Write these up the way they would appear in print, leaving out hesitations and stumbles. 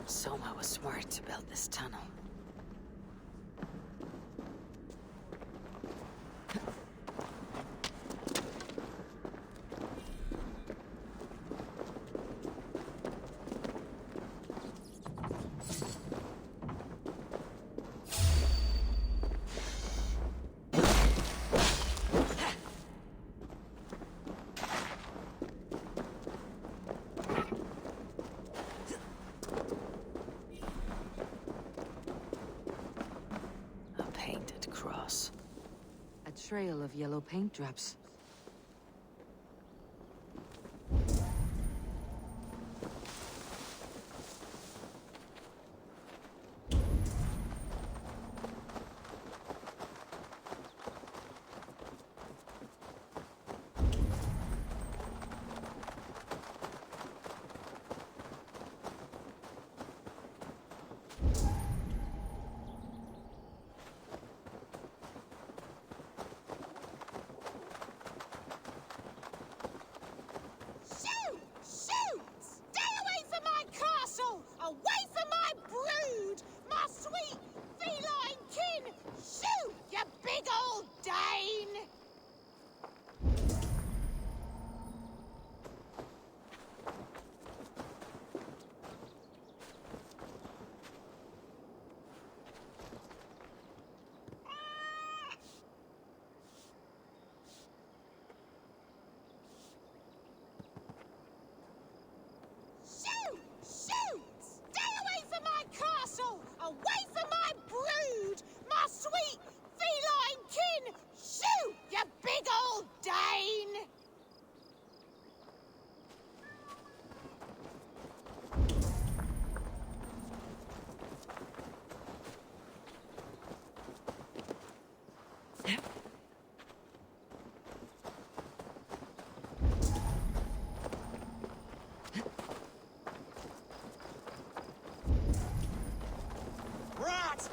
Soma was smart to build this tunnel. A trail of yellow paint drops.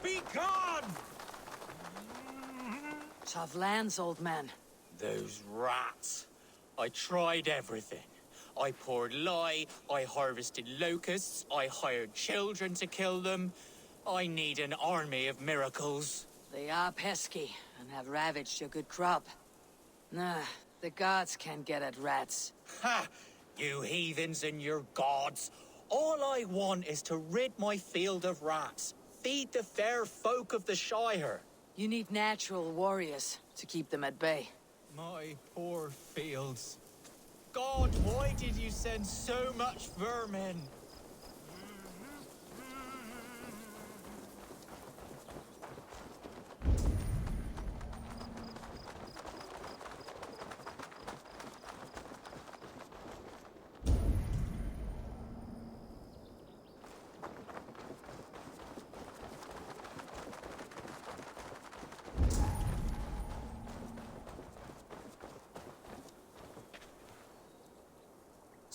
Be gone! Tough lands, old man. Those rats. I tried everything. I poured lye, I harvested locusts, I hired children to kill them. I need an army of miracles. They are pesky, and have ravaged your good crop. Nah, the gods can't get at rats. Ha! You heathens and your gods. All I want is to rid my field of rats. Feed the fair folk of the Shire. You need natural warriors to keep them at bay. My poor fields. God, why did you send so much vermin?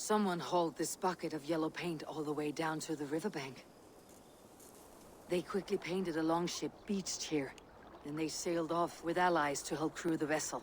Someone hauled this bucket of yellow paint all the way down to the riverbank. They quickly painted a longship beached here. Then they sailed off with allies to help crew the vessel.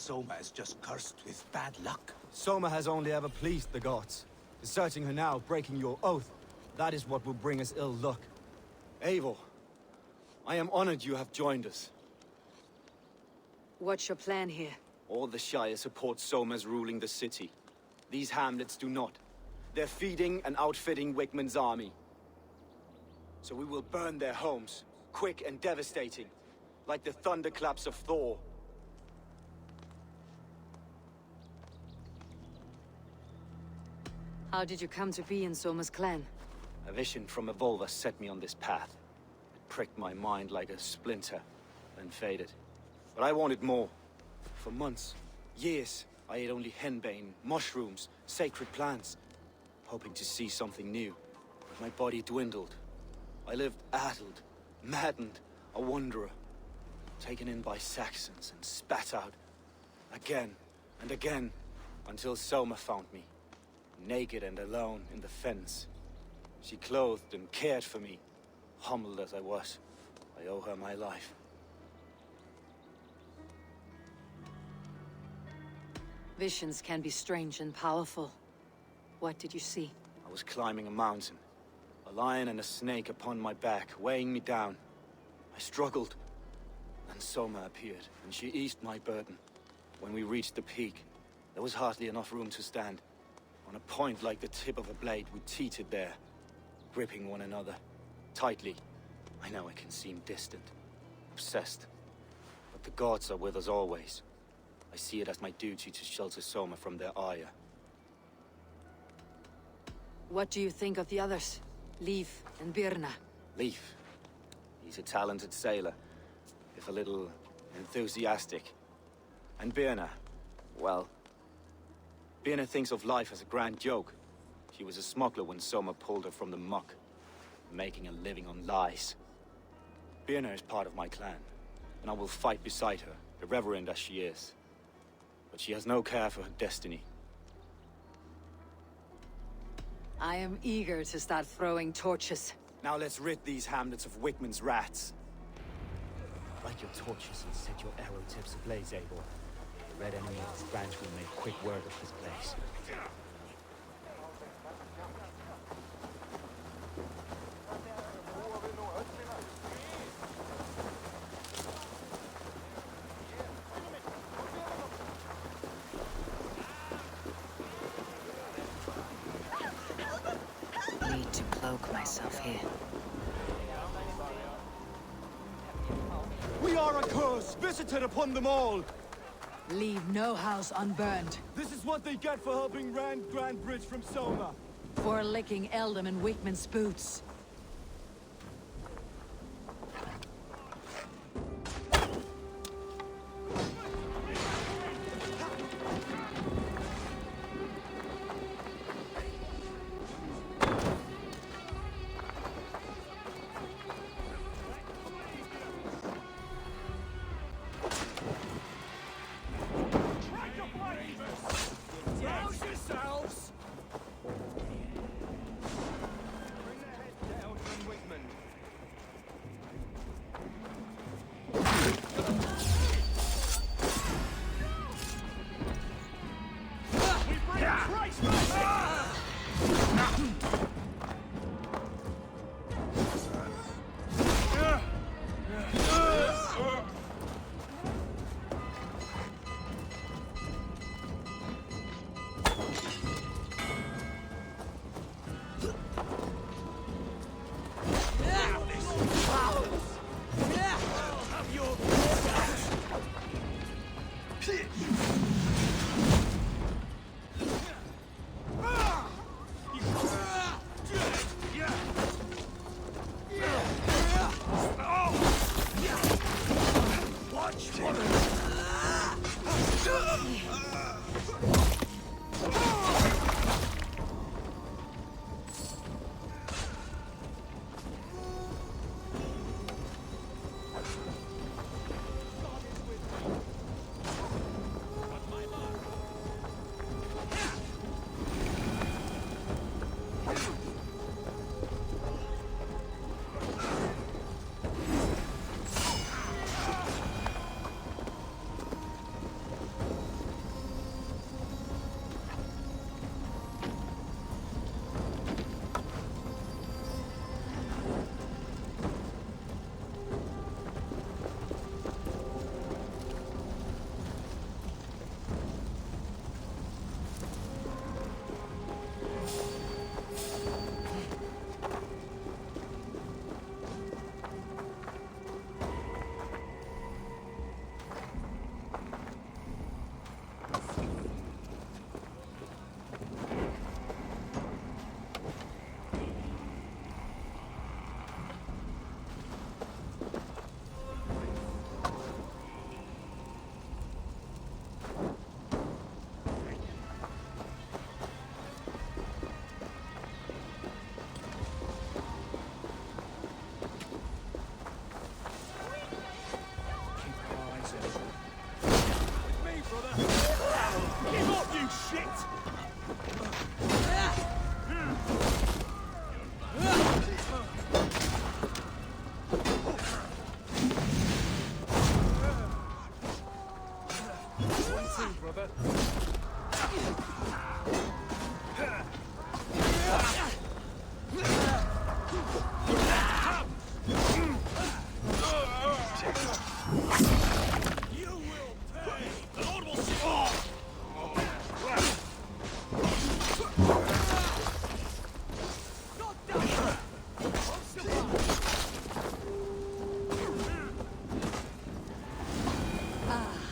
Soma is just cursed with bad luck. Soma has only ever pleased the gods. Deserting her now, breaking your oath, that is what will bring us ill luck. Eivor, I am honored you have joined us. What's your plan here? All the Shire support Soma's ruling the city. These hamlets do not. They're feeding and outfitting Wickman's army. So we will burn their homes, quick and devastating, like the thunderclaps of Thor. How did you come to be in Soma's clan? A vision from Evolva set me on this path. It pricked my mind like a splinter, then faded. But I wanted more. For months, years, I ate only henbane, mushrooms, sacred plants, hoping to see something new. But my body dwindled. I lived addled, maddened, a wanderer, taken in by Saxons and spat out again and again, until Soma found me, naked and alone in the fens. She clothed and cared for me, humbled as I was. I owe her my life. Visions can be strange and powerful. What did you see? I was climbing a mountain. A lion and a snake upon my back, weighing me down. I struggled. Then Soma appeared, and she eased my burden. When we reached the peak, there was hardly enough room to stand. On a point like the tip of a blade, we teetered there, gripping one another, tightly. I know it can seem distant, obsessed. But the gods are with us always. I see it as my duty to shelter Soma from their ire. What do you think of the others? Leif and Birna? Leif. He's a talented sailor, if a little enthusiastic. And Birna, well... Birna thinks of life as a grand joke. She was a smuggler when Soma pulled her from the muck, making a living on lies. Birna is part of my clan, and I will fight beside her, irreverent as she is. But she has no care for her destiny. I am eager to start throwing torches. Now let's rid these hamlets of Wickman's rats. Light your torches and set your arrow tips ablaze, Eivor. The red enemy of this branch will make quick word of this place. Need to cloak myself here. We are a curse, visited upon them all! Leave no house unburned. This is what they get for helping Rand Grand Bridge from Soma. For licking Eldam and Wickman's boots.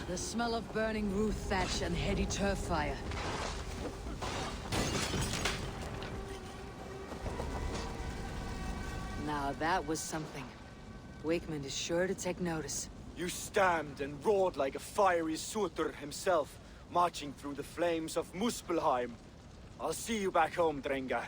The smell of burning roof thatch and heady turf fire. Now that was something. Wakeman is sure to take notice. You stamped and roared like a fiery Surtur himself, marching through the flames of Muspelheim. I'll see you back home, Drenga.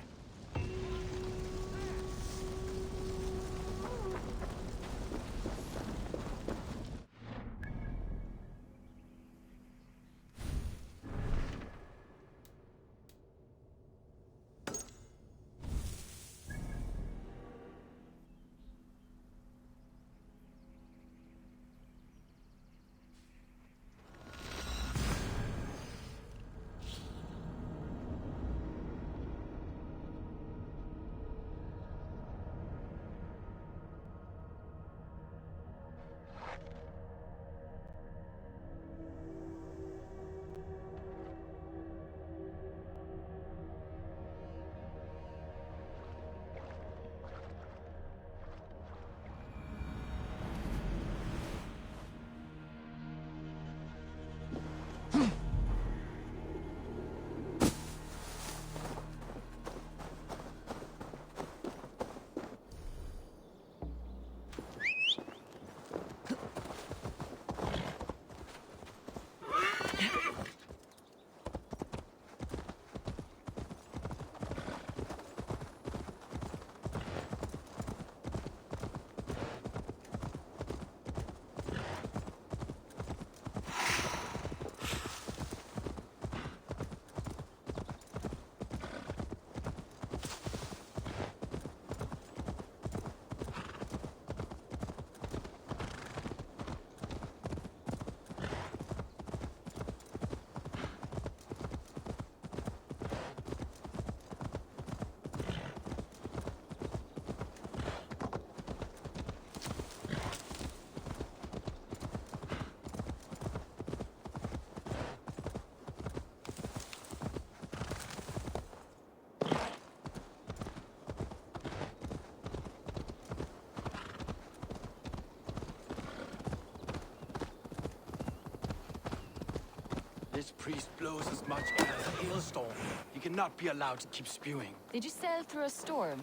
This priest blows as much air as a hailstorm. He cannot be allowed to keep spewing. Did you sail through a storm?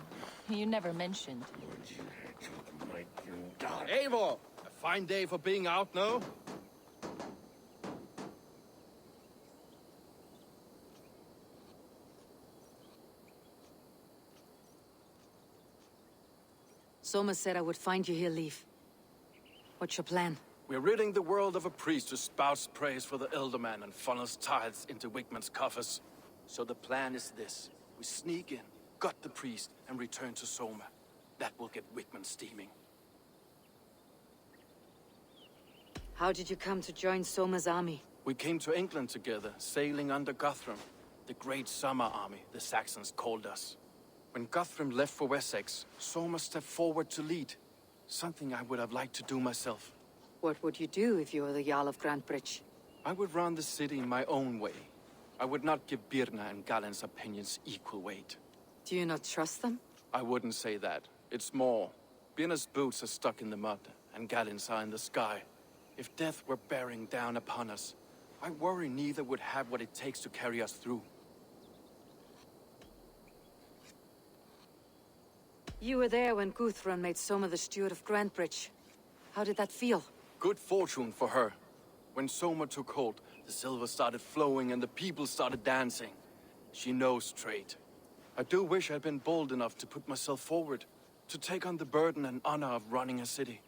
You never mentioned. Eivor! A fine day for being out, no? Soma said I would find you here, Leaf. What's your plan? We're ridding the world of a priest who spouts praise for the Elderman and funnels tithes into Wigman's coffers. So the plan is this. We sneak in, gut the priest, and return to Soma. That will get Wigman steaming. How did you come to join Soma's army? We came to England together, sailing under Guthrum. The Great Summer Army, the Saxons called us. When Guthrum left for Wessex, Soma stepped forward to lead. Something I would have liked to do myself. What would you do if you were the Jarl of Grantebridge? I would run the city in my own way. I would not give Birna and Galen's opinions equal weight. Do you not trust them? I wouldn't say that. It's more. Birna's boots are stuck in the mud, and Galen's are in the sky. If death were bearing down upon us, I worry neither would have what it takes to carry us through. You were there when Guthrum made Soma the steward of Grantebridge. How did that feel? Good fortune for her. When Soma took hold, the silver started flowing and the people started dancing. She knows trade. I do wish I'd been bold enough to put myself forward, to take on the burden and honor of running a city.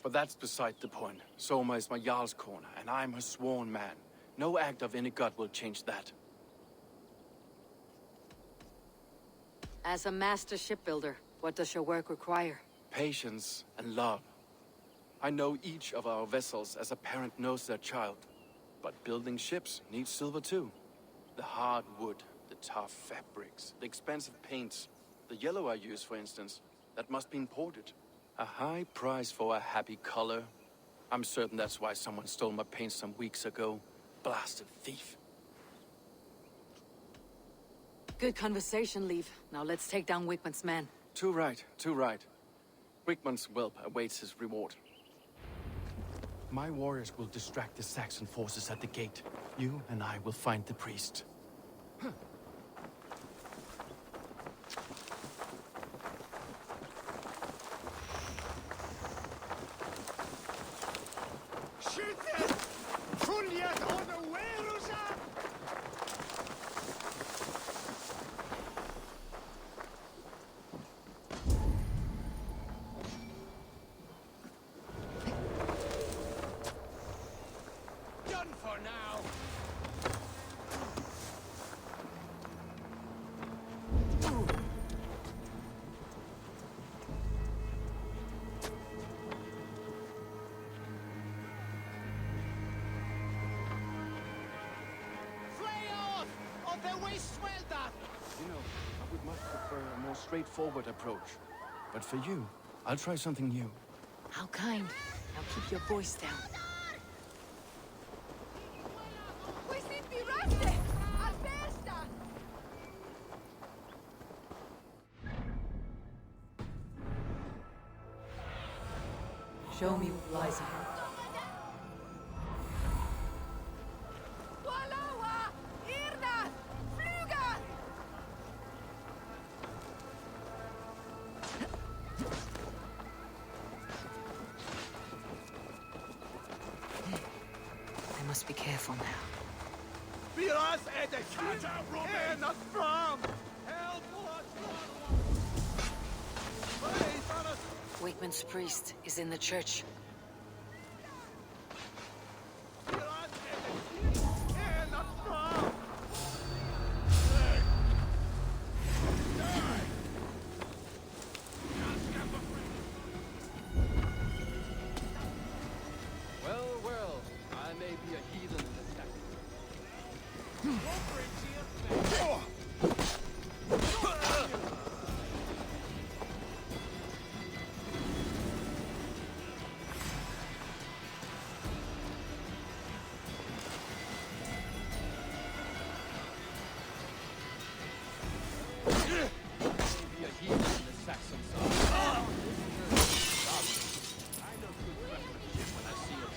But that's beside the point. Soma is my Jarl's corner, and I'm her sworn man. No act of any god will change that. As a master shipbuilder, what does your work require? Patience and love. I know each of our vessels as a parent knows their child. But building ships needs silver too. The hard wood, the tough fabrics, the expensive paints. The yellow I use, for instance, that must be imported. A high price for a happy color. I'm certain that's why someone stole my paint some weeks ago. Blasted thief. Good conversation, Leaf. Now let's take down Wickman's men. Too right, too right. Wickman's whelp awaits his reward. My warriors will distract the Saxon forces at the gate. You and I will find the priest. You know, I would much prefer a more straightforward approach. But for you, I'll try something new. How kind. Now keep your voice down. Show me what lies ahead. I must be careful now. Wickman's priest is in the church. Well, I may be a heathen in this fact. Maybe a heathen in the Saxon side. I know good craftsmanship when I see it.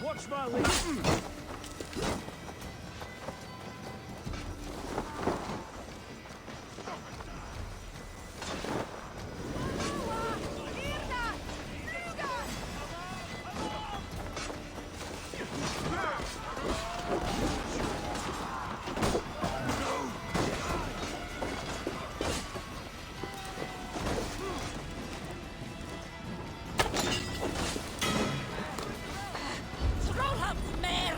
Watch my lead. Throw up, man!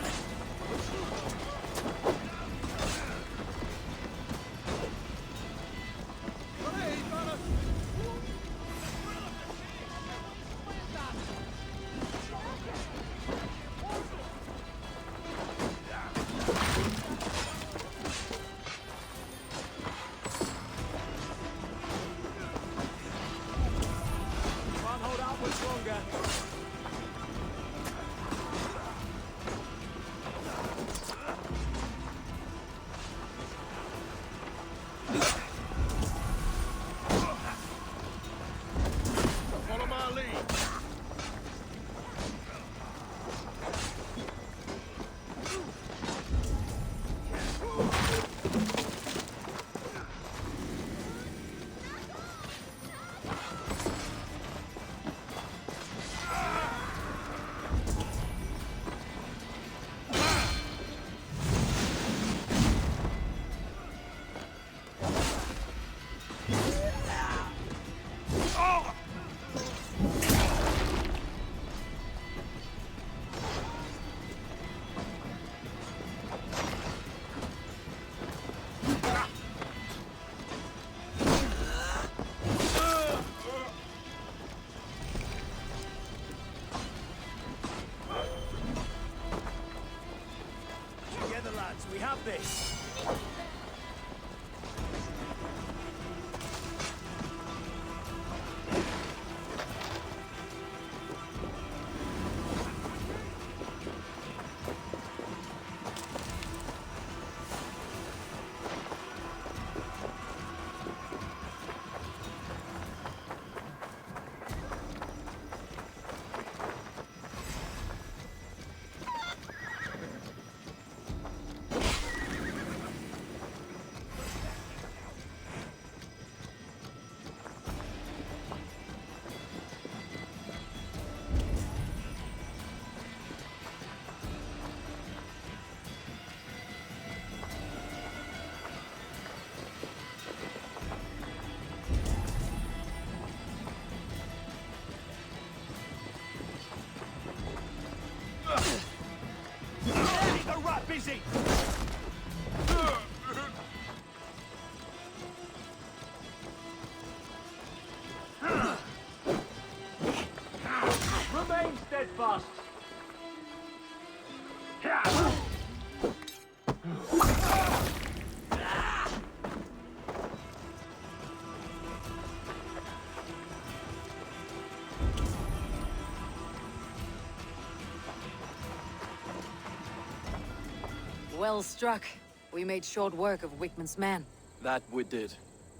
Together, lads, we have this. Go right busy! Remain steadfast! Well struck. We made short work of Wickman's man. That we did.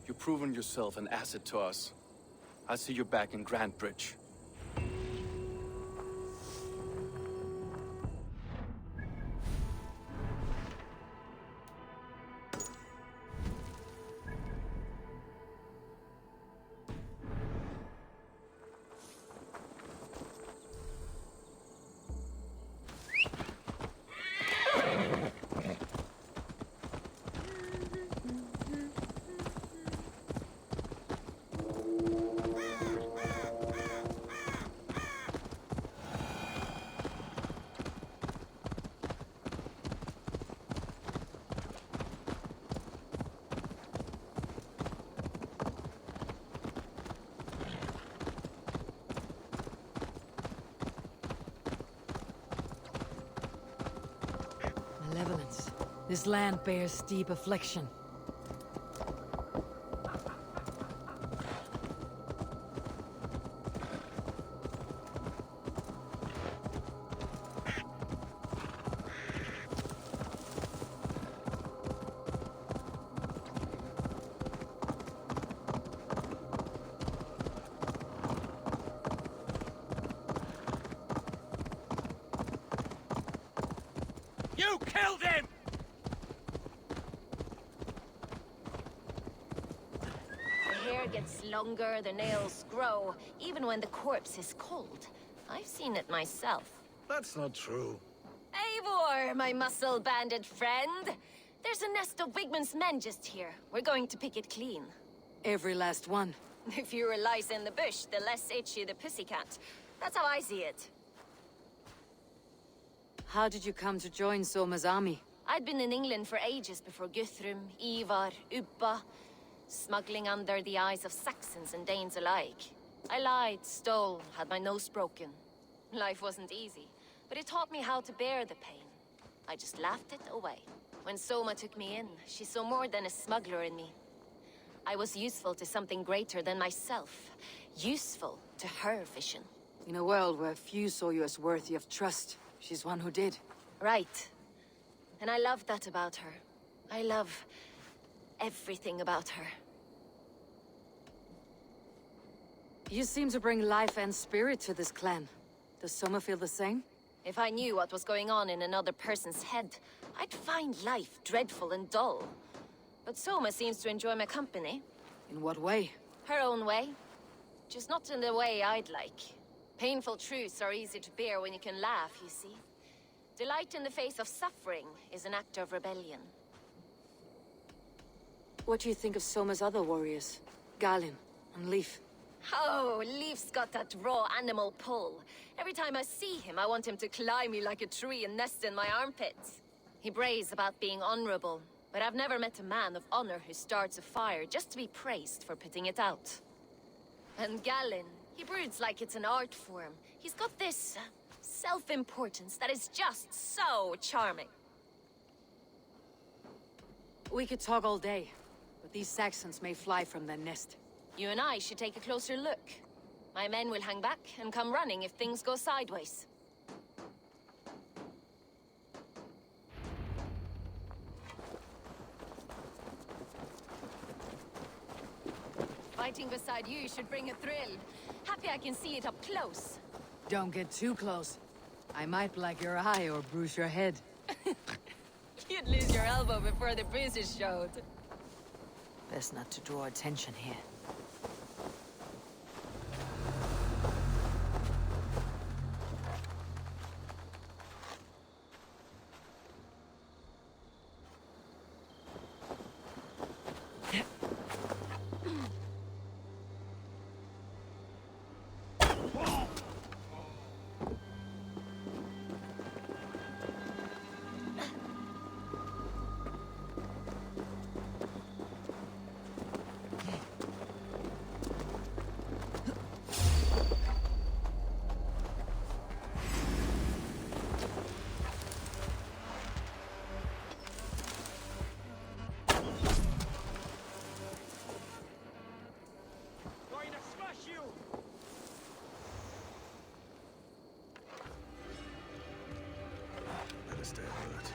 You've proven yourself an asset to us. I'll see you back in Grantbridge. Malevolence. This land bears deep affliction. You killed him! The hair gets longer, the nails grow, even when the corpse is cold. I've seen it myself. That's not true. Eivor, my muscle-banded friend! There's a nest of Wigman's men just here. We're going to pick it clean. Every last one. The fewer lice in the bush, the less itchy the pussycat. That's how I see it. How did you come to join Soma's army? I'd been in England for ages before Guthrum, Ivar, Ubba, smuggling under the eyes of Saxons and Danes alike. I lied, stole, had my nose broken. Life wasn't easy, but it taught me how to bear the pain. I just laughed it away. When Soma took me in, she saw more than a smuggler in me. I was useful to something greater than myself. Useful to her vision. In a world where few saw you as worthy of trust, she's one who did. Right. And I love that about her. I love everything about her. You seem to bring life and spirit to this clan. Does Soma feel the same? If I knew what was going on in another person's head, I'd find life dreadful and dull. But Soma seems to enjoy my company. In what way? Her own way. Just not in the way I'd like. Painful truths are easy to bear when you can laugh, you see. Delight in the face of suffering is an act of rebellion. What do you think of Soma's other warriors? Galin and Leif? Oh, Leaf's got that raw animal pull. Every time I see him, I want him to climb me like a tree and nest in my armpits. He brays about being honorable, but I've never met a man of honor who starts a fire just to be praised for putting it out. And Gallin, he broods like it's an art form. He's got this self-importance that is just so charming. We could talk all day, but these Saxons may fly from their nest. You and I should take a closer look. My men will hang back and come running if things go sideways. Fighting beside you should bring a thrill. Happy I can see it up close. Don't get too close. I might black your eye or bruise your head. You'd lose your elbow before the bruises showed. Best not to draw attention here. Better stay alert.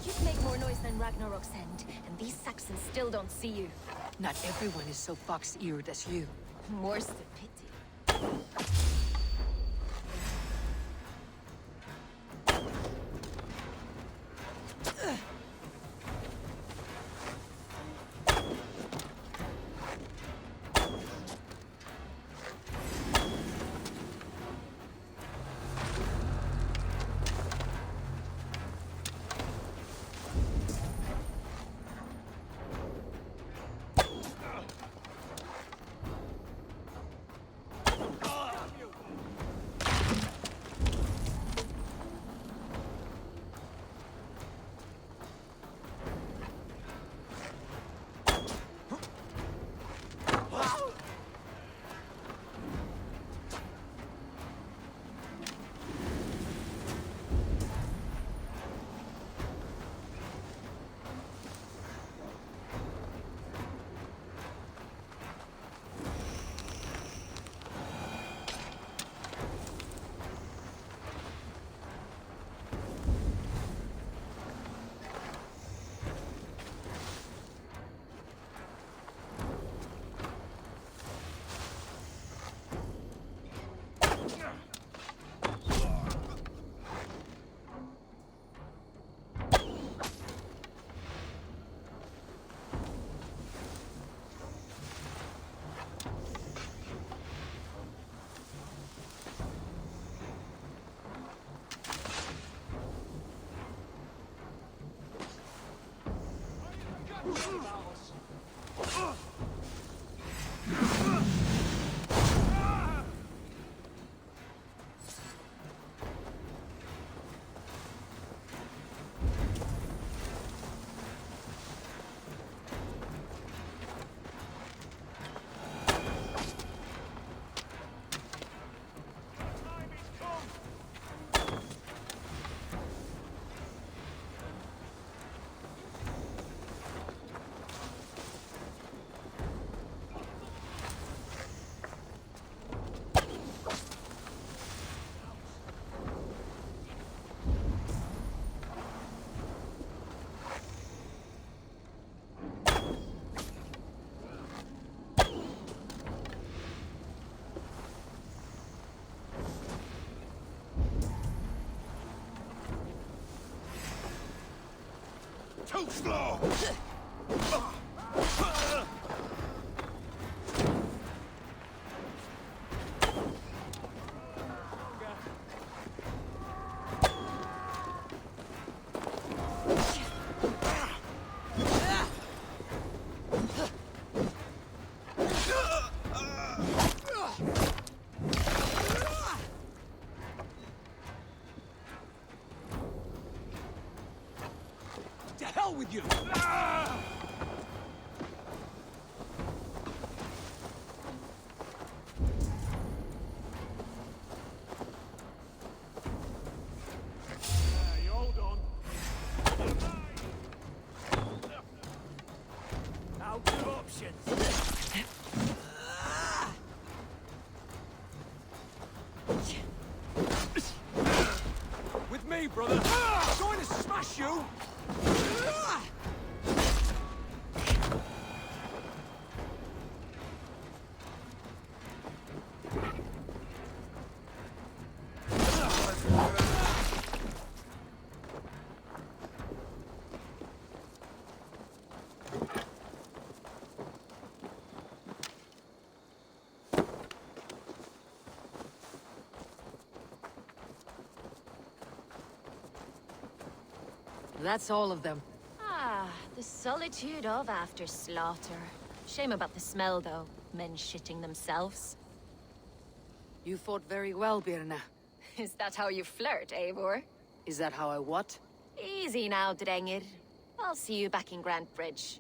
You'd make more noise than Ragnarok's end, and these Saxons still don't see you. Not everyone is so fox-eared as you. More's the pity. Too slow! To hell with you! Hey, hold on. Out of options! With me, brother! Going to smash you! That's all of them. Ah, the solitude of after slaughter. Shame about the smell, though. Men shitting themselves. You fought very well, Birna. Is that how you flirt, Eivor? Is that how I what? Easy now, Drengir. I'll see you back in Grand Bridge.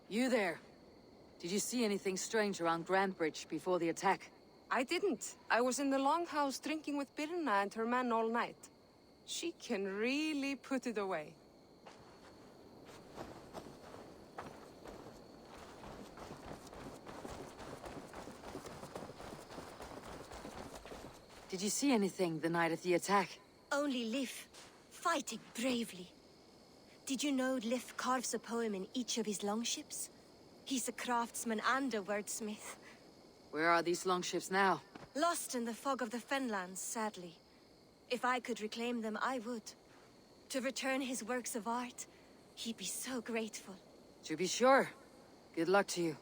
You there. Did you see anything strange around Grand Bridge before the attack? I didn't. I was in the longhouse drinking with Birna and her men all night. She can really put it away. Did you see anything the night of the attack? Only Lif, fighting bravely. Did you know Lif carves a poem in each of his longships? He's a craftsman and a wordsmith. Where are these longships now? Lost in the fog of the Fenlands, sadly. If I could reclaim them, I would. To return his works of art, he'd be so grateful. To be sure. Good luck to you.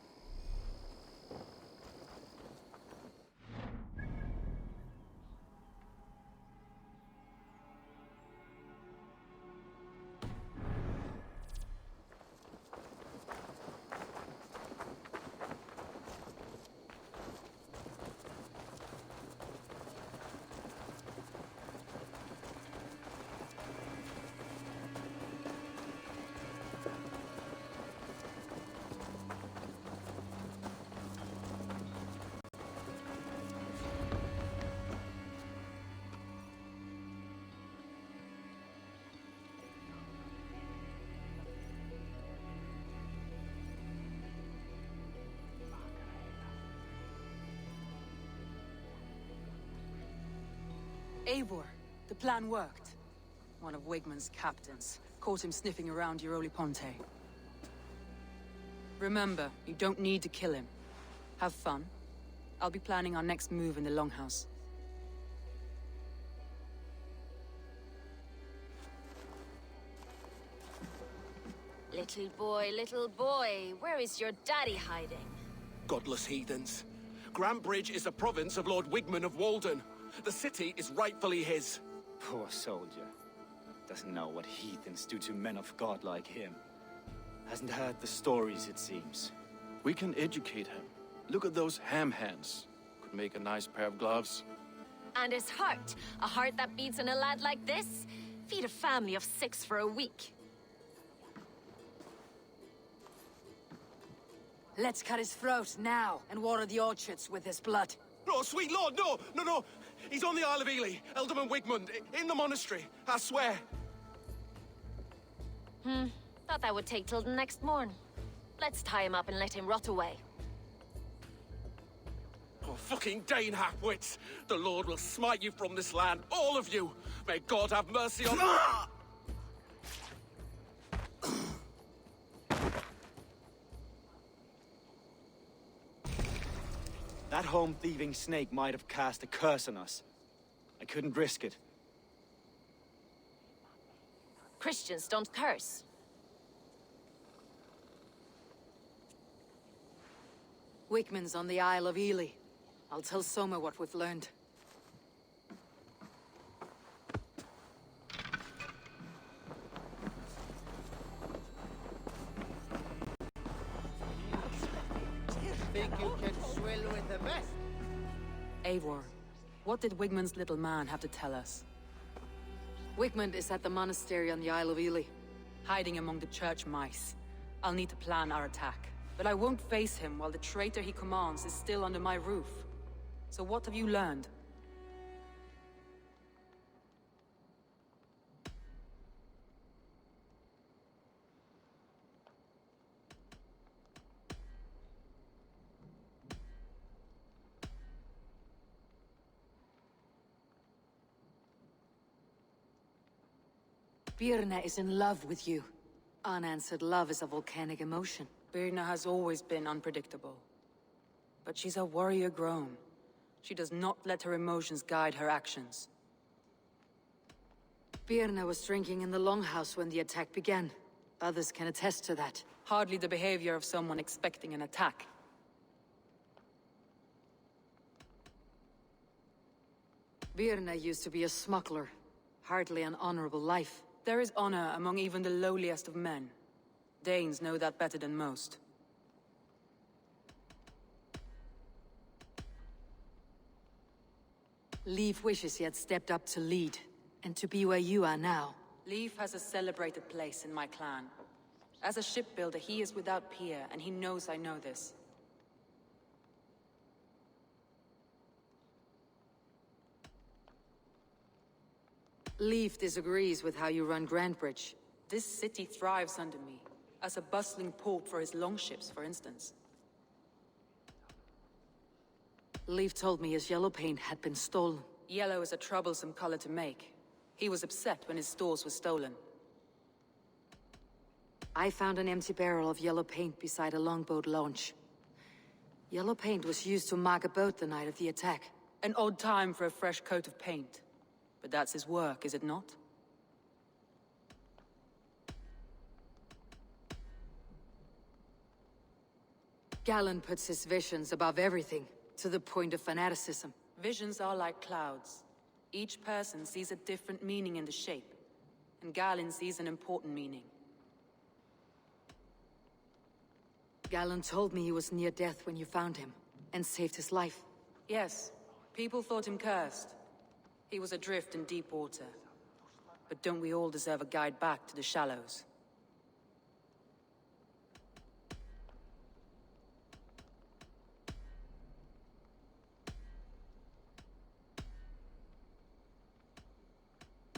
Eivor, the plan worked. One of Wigmund's captains caught him sniffing around Euroli Ponte. Remember, you don't need to kill him. Have fun. I'll be planning our next move in the Longhouse. Little boy, where is your daddy hiding? Godless heathens. Grantbridge is a province of Lord Wigmund of Walden. The city is rightfully his. Poor soldier. Doesn't know what heathens do to men of God like him. Hasn't heard the stories, it seems. We can educate him. Look at those ham hands. Could make a nice pair of gloves. And his heart. A heart that beats in a lad like this? Feed a family of 6 for a week. Let's cut his throat now and water the orchards with his blood. Oh, sweet lord, no, no, no. He's on the Isle of Ely, Ealdorman Wigmund, in the monastery, I swear. Thought that would take till the next morn. Let's tie him up and let him rot away. Oh, fucking Dane half-wits. The Lord will smite you from this land, all of you. May God have mercy on... That home-thieving snake might have cast a curse on us. I couldn't risk it. Christians don't curse. Wigmund's on the Isle of Ely. I'll tell Soma what we've learned. Think you can swill with the best? Eivor, what did Wigmund's little man have to tell us? Wigmund is at the monastery on the Isle of Ely, hiding among the church mice. I'll need to plan our attack. But I won't face him while the traitor he commands is still under my roof. So what have you learned? Birna is in love with you. Unanswered love is a volcanic emotion. Birna has always been unpredictable. But she's a warrior grown. She does not let her emotions guide her actions. Birna was drinking in the Longhouse when the attack began. Others can attest to that. Hardly the behavior of someone expecting an attack. Birna used to be a smuggler. Hardly an honorable life. There is honor among even the lowliest of men. Danes know that better than most. Leif wishes he had stepped up to lead, and to be where you are now. Leif has a celebrated place in my clan. As a shipbuilder, he is without peer, and he knows I know this. Leif disagrees with how you run Grantbridge. This city thrives under me, as a bustling port for his longships, for instance. Leif told me his yellow paint had been stolen. Yellow is a troublesome color to make. He was upset when his stores were stolen. I found an empty barrel of yellow paint beside a longboat launch. Yellow paint was used to mark a boat the night of the attack. An odd time for a fresh coat of paint. But that's his work, is it not? Galen puts his visions above everything, to the point of fanaticism. Visions are like clouds. Each person sees a different meaning in the shape, and Galen sees an important meaning. Galen told me he was near death when you found him, and saved his life. Yes, people thought him cursed. He was adrift in deep water. But don't we all deserve a guide back to the shallows?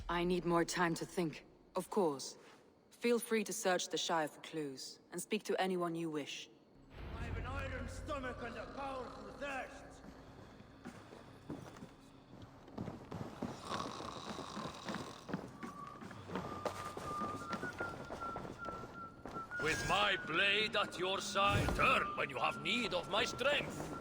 I need more time to think. Of course. Feel free to search the Shire for clues, and speak to anyone you wish. I have an iron stomach and a powerful thirst. With my blade at your side, turn when you have need of my strength.